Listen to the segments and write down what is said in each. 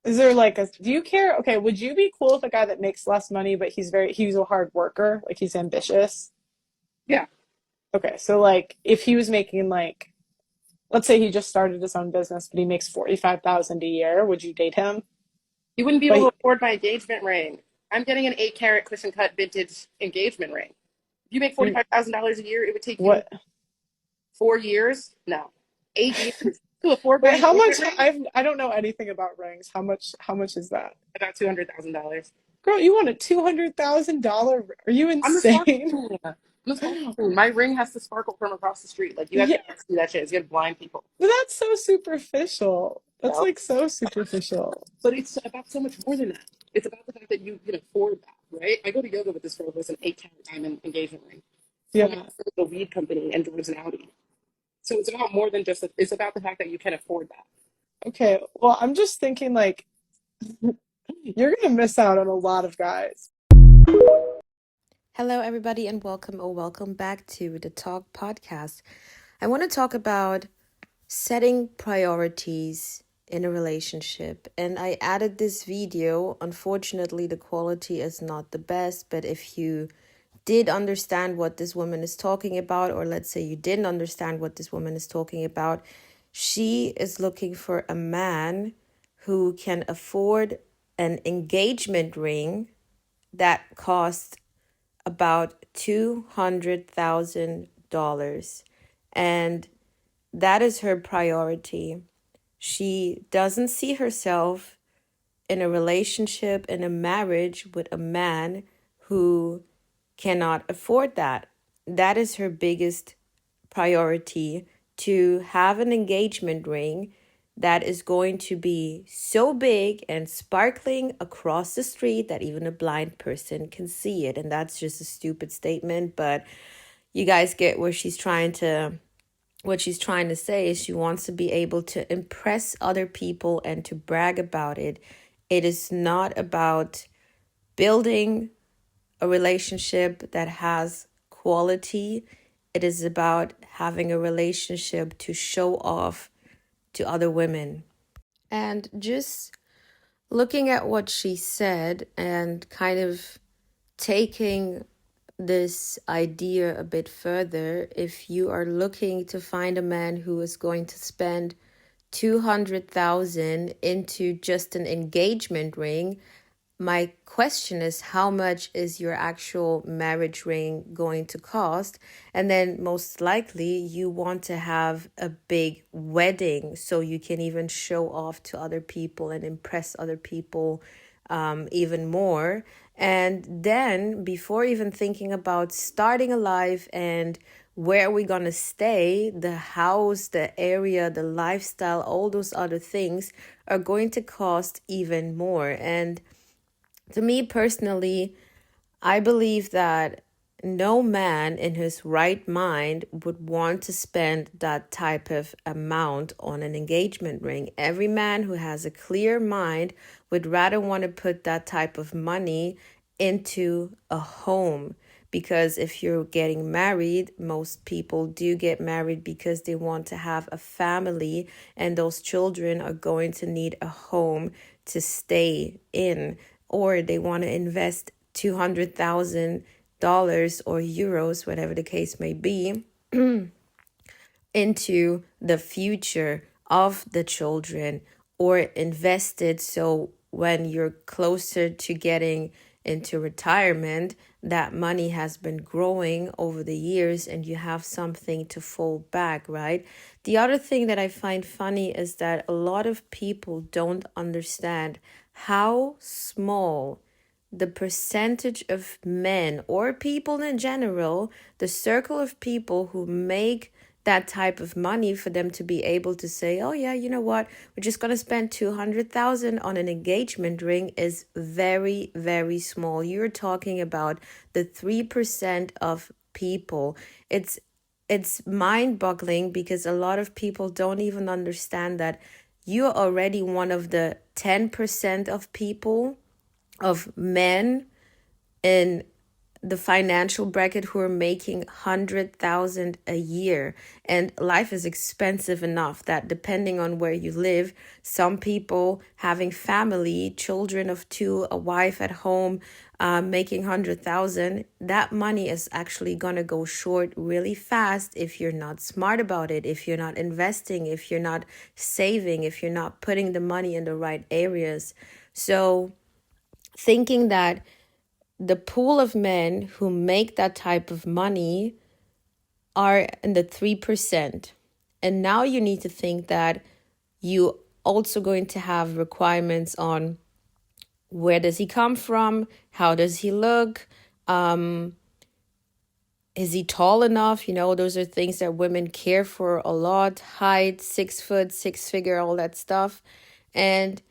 Is there like a, do you care? Okay, would you be cool with a guy that makes less money, but he's a hard worker, like he's ambitious? Yeah, Okay, so like if he was making like, let's say he just started his own business, but he makes 45,000 a year, would you date him? you wouldn't be But able he, to afford my engagement ring. I'm getting an 8 carat cushion cut vintage engagement ring. If you make you, $45,000 a year, it would take you what? 4 years. No, 8 years to afford my Wait, how much? engagement ring. I don't know anything about rings. How much is that? About $200,000. Girl, you want a $200,000? Are you I'm the sparkle insane? queen. I'm the sparkle queen. My ring has to sparkle from across the street. Like you have Yeah, to see that shit. It's gonna blind people. but that's so superficial. That's No, like so superficial. but it's about so much more than that. It's about the fact that you can afford that, right? I go to yoga with this girl who has an 8 carat diamond engagement ring. Her Yeah. husband owns a weed company and drives an Audi. So it's about more than just. It's about the fact that you can afford that. Okay. Well, I'm just thinking like you're gonna miss out on a lot of guys. Hello, everybody, and welcome back to the Talk Podcast. I want to talk about setting priorities in a relationship. And I added this video. Unfortunately, the quality is not the best, but if you did understand what this woman is talking about, or let's say you didn't understand what this woman is talking about, she is looking for a man who can afford an engagement ring that costs about $200,000. And that is her priority. She doesn't see herself in a relationship, in a marriage with a man who cannot afford that. That is her biggest priority, to have an engagement ring that is going to be so big and sparkling across the street that even a blind person can see it. And that's just a stupid statement, but you guys get where she's trying to what she's trying to say is she wants to be able to impress other people and to brag about it. It is not about building a relationship that has quality. It is about having a relationship to show off to other women. And just looking at what she said and kind of taking this idea a bit further, if you are looking to find a man who is going to spend 200,000 into just an engagement ring, my question is, how much is your actual marriage ring going to cost? And then most likely you want to have a big wedding so you can even show off to other people and impress other people even more. And then before even thinking about starting a life and where are we going to stay, the house, the area, the lifestyle, all those other things are going to cost even more. And to me personally, I believe that no man in his right mind would want to spend that type of amount on an engagement ring. Every man who has a clear mind would rather want to put that type of money into a home. Because if you're getting married, most people do get married because they want to have a family, and those children are going to need a home to stay in, or they want to invest $200,000 or euros, whatever the case may be, into the future of the children, or invested so when you're closer to getting into retirement, that money has been growing over the years and you have something to fall back, right? The other thing that I find funny is that a lot of people don't understand how small the percentage of men or people in general, the circle of people who make that type of money for them to be able to say, oh yeah, you know what, we're just going to spend 200,000 on an engagement ring, is very, very small. You're talking about the 3% of people. It's mind-boggling because a lot of people don't even understand that you're already one of the 10% of people, of men in the financial bracket who are making 100,000 a year, and life is expensive enough that depending on where you live, some people having family, children of two, a wife at home, making 100,000, that money is actually going to go short really fast if you're not smart about it, if you're not investing, if you're not saving, if you're not putting the money in the right areas. So thinking that the pool of men who make that type of money are in the 3%. And now you need to think that you also going to have requirements on where does he come from? How does he look? Is he tall enough? You know, those are things that women care for a lot. Height, 6 foot, 6 figure, all that stuff. And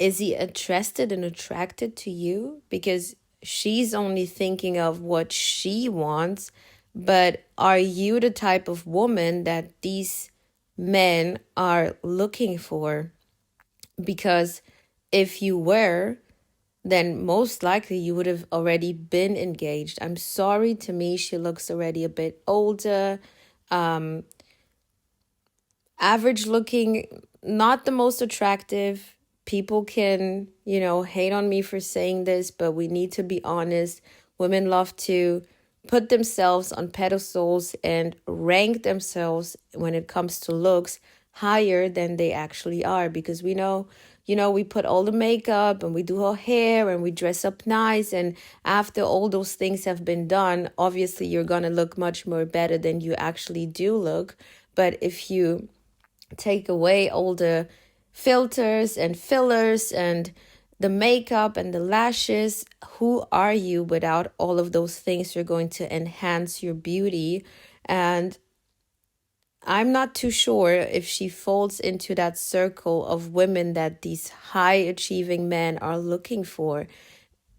is he interested and attracted to you? Because she's only thinking of what she wants. But are you the type of woman that these men are looking for? Because if you were, then most likely you would have already been engaged. I'm sorry, to me, she looks already a bit older. Average looking, not the most attractive. People can, hate on me for saying this, but we need to be honest. Women love to put themselves on pedestals and rank themselves when it comes to looks higher than they actually are, because we know, we put all the makeup and we do our hair and we dress up nice. And after all those things have been done, obviously you're going to look much more better than you actually do look. But if you take away all the filters and fillers and the makeup and the lashes, who are you without all of those things? You're going to enhance your beauty. And I'm not too sure if she falls into that circle of women that these high achieving men are looking for.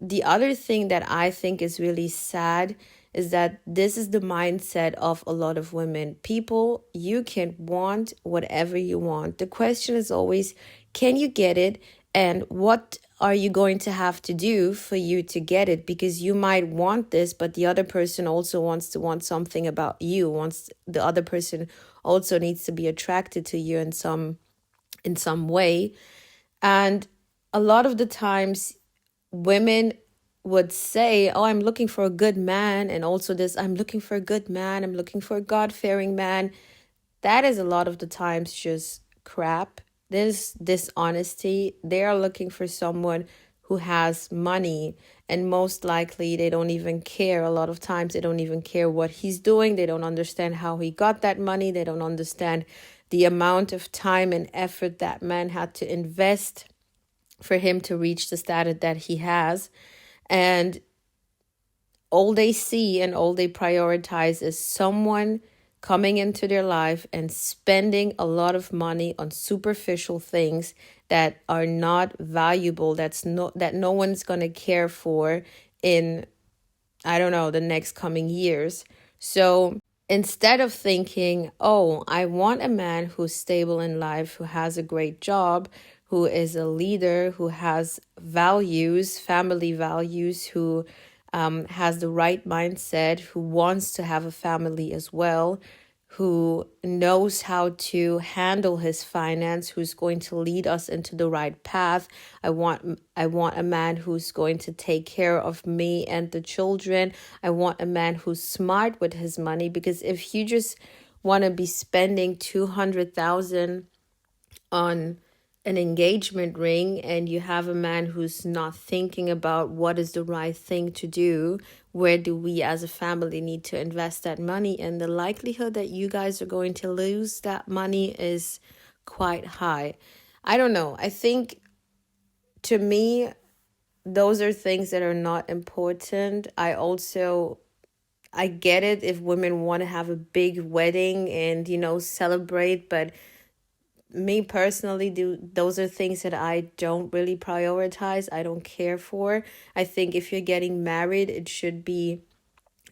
The other thing that I think is really sad is that this is the mindset of a lot of women. People, you can want whatever you want. The question is always, can you get it? And what are you going to have to do for you to get it? Because you might want this, but the other person also wants to want something about you. The other person also needs to be attracted to you in some way. And a lot of the times women would say, oh, I'm looking for a good man. And also this, I'm looking for a good man. I'm looking for a God-fearing man. That is a lot of the times just crap. There's dishonesty. They are looking for someone who has money. And most likely they don't even care. A lot of times they don't even care what he's doing. They don't understand how he got that money. They don't understand the amount of time and effort that man had to invest for him to reach the status that he has. And all they see and all they prioritize is someone coming into their life and spending a lot of money on superficial things that are not valuable, that no one's going to care for in, I don't know, the next coming years. So instead of thinking, oh, I want a man who's stable in life, who has a great job, who is a leader, who has values, family values, who has the right mindset, who wants to have a family as well, who knows how to handle his finance, who's going to lead us into the right path. I want a man who's going to take care of me and the children. I want a man who's smart with his money, because if you just want to be spending 200,000 on an engagement ring and you have a man who's not thinking about what is the right thing to do, where do we as a family need to invest that money, and the likelihood that you guys are going to lose that money is quite high. I don't know. I think, to me, those are things that are not important. I get it if women want to have a big wedding and, celebrate, but me personally, those are things that I don't really prioritize. I don't care for. I think if you're getting married, it should be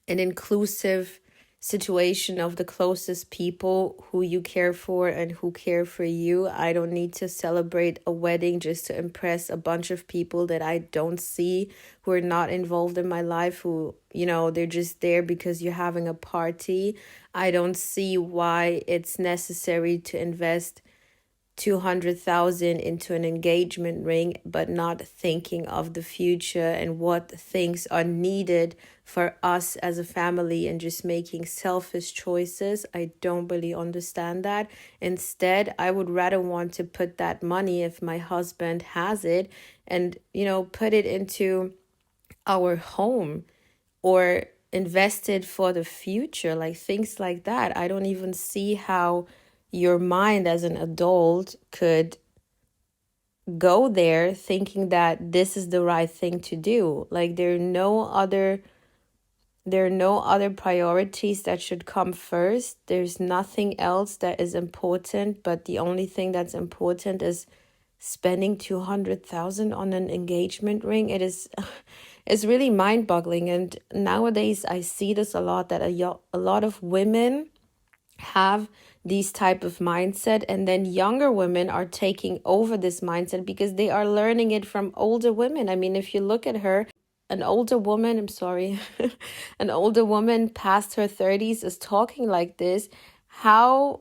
an inclusive situation of the closest people who you care for and who care for you. I don't need to celebrate a wedding just to impress a bunch of people that I don't see, who are not involved in my life, who, they're just there because you're having a party. I don't see why it's necessary to invest 200,000 into an engagement ring, but not thinking of the future and what things are needed for us as a family and just making selfish choices. I don't really understand that. Instead, I would rather want to put that money, if my husband has it, and, put it into our home or invest it for the future, like things like that. I don't even see how your mind as an adult could go there thinking that this is the right thing to do. Like there are no other priorities that should come first. There's nothing else that is important, but the only thing that's important is spending 200,000 on an engagement ring. It is it's really mind-boggling. And nowadays I see this a lot, that a lot of women have these type of mindset, and then younger women are taking over this mindset because they are learning it from older women. I mean, if you look at her, an older woman past her 30s is talking like this. How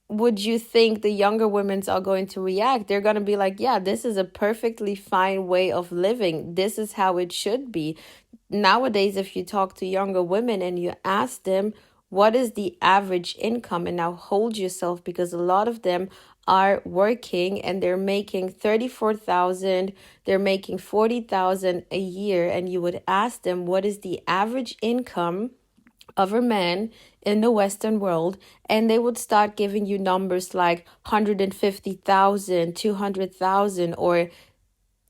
would you think the younger women are going to react? They're going to be like, yeah, this is a perfectly fine way of living. This is how it should be. Nowadays, if you talk to younger women and you ask them, what is the average income? And now hold yourself, because a lot of them are working and they're making 34,000, they're making 40,000 a year. And you would ask them, what is the average income of a man in the Western world? And they would start giving you numbers like 150,000, 200,000, or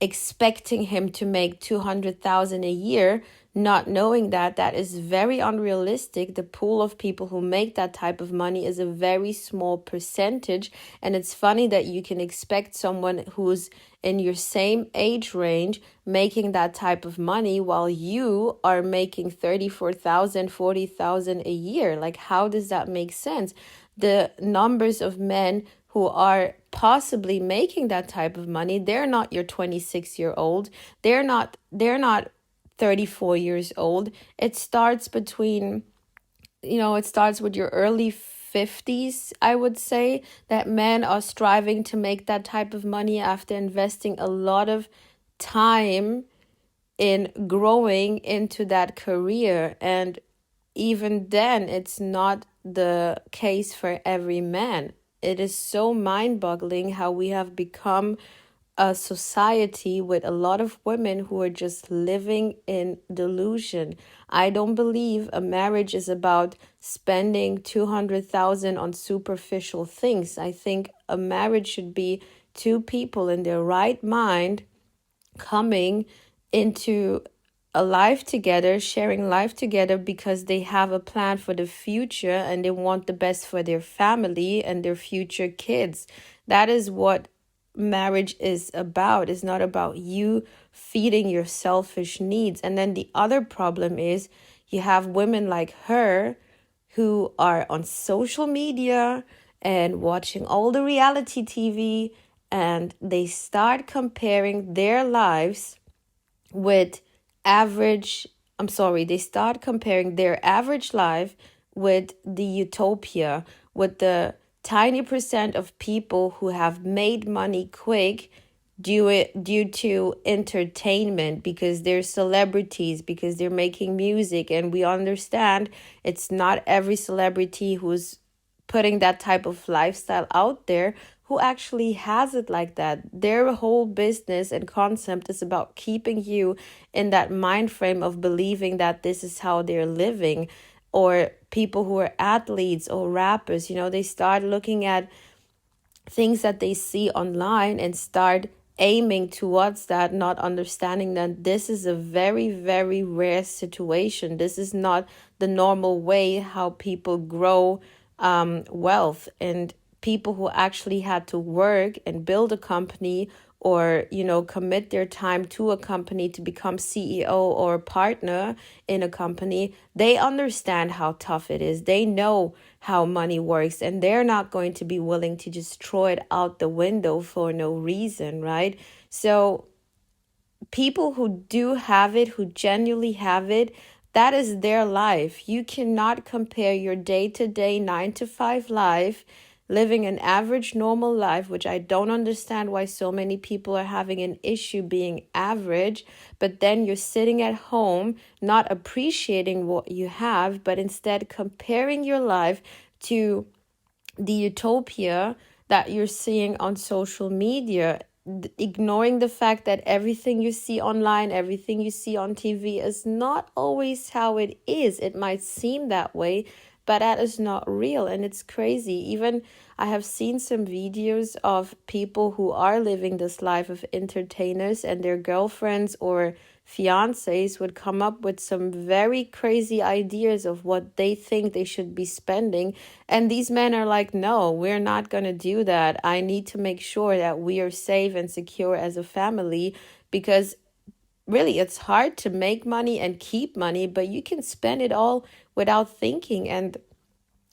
expecting him to make 200,000 a year, not knowing that that is very unrealistic. The pool of people who make that type of money is a very small percentage. And it's funny that you can expect someone who's in your same age range making that type of money while you are making 34,000, 40,000 a year. Like, how does that make sense? The numbers of men who are possibly making that type of money, they're not your 26-year-old. They're not 34 years old. It starts with your early 50s, I would say, that men are striving to make that type of money after investing a lot of time in growing into that career. And even then, it's not the case for every man. It is so mind-boggling how we have become a society with a lot of women who are just living in delusion. I don't believe a marriage is about spending 200,000 on superficial things. I think a marriage should be two people in their right mind coming into a life together, sharing life together because they have a plan for the future and they want the best for their family and their future kids. That is what marriage is about. It's not about you feeding your selfish needs. And then the other problem is you have women like her who are on social media and watching all the reality TV, and they start comparing their lives with they start comparing their average life with the utopia, with the tiny percent of people who have made money quick due to entertainment, because they're celebrities, because they're making music. And we understand it's not every celebrity who's putting that type of lifestyle out there who actually has it like that. Their whole business and concept is about keeping you in that mind frame of believing that this is how they're living. Or people who are athletes or rappers, they start looking at things that they see online and start aiming towards that, not understanding that this is a very, very rare situation. This is not the normal way how people grow wealth. And people who actually had to work and build a company or, commit their time to a company to become CEO or partner in a company, they understand how tough it is. They know how money works, and they're not going to be willing to just throw it out the window for no reason, right? So people who do have it, who genuinely have it, that is their life. You cannot compare your day-to-day 9 to 5 life, living an average normal life, which I don't understand why so many people are having an issue being average, but then you're sitting at home not appreciating what you have, but instead comparing your life to the utopia that you're seeing on social media, ignoring the fact that everything you see online, everything you see on TV is not always how it is. It might seem that way, but that is not real, and it's crazy. Even I have seen some videos of people who are living this life of entertainers, and their girlfriends or fiancés would come up with some very crazy ideas of what they think they should be spending. And these men are like, no, we're not going to do that. I need to make sure that we are safe and secure as a family, because really it's hard to make money and keep money, but you can spend it all without thinking. And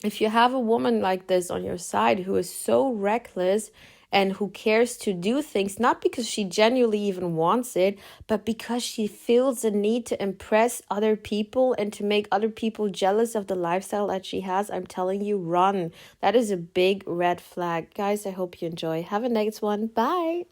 if you have a woman like this on your side who is so reckless and who cares to do things, not because she genuinely even wants it, but because she feels the need to impress other people and to make other people jealous of the lifestyle that she has, I'm telling you, run. That is a big red flag. Guys, I hope you enjoy. Have a next one. Bye.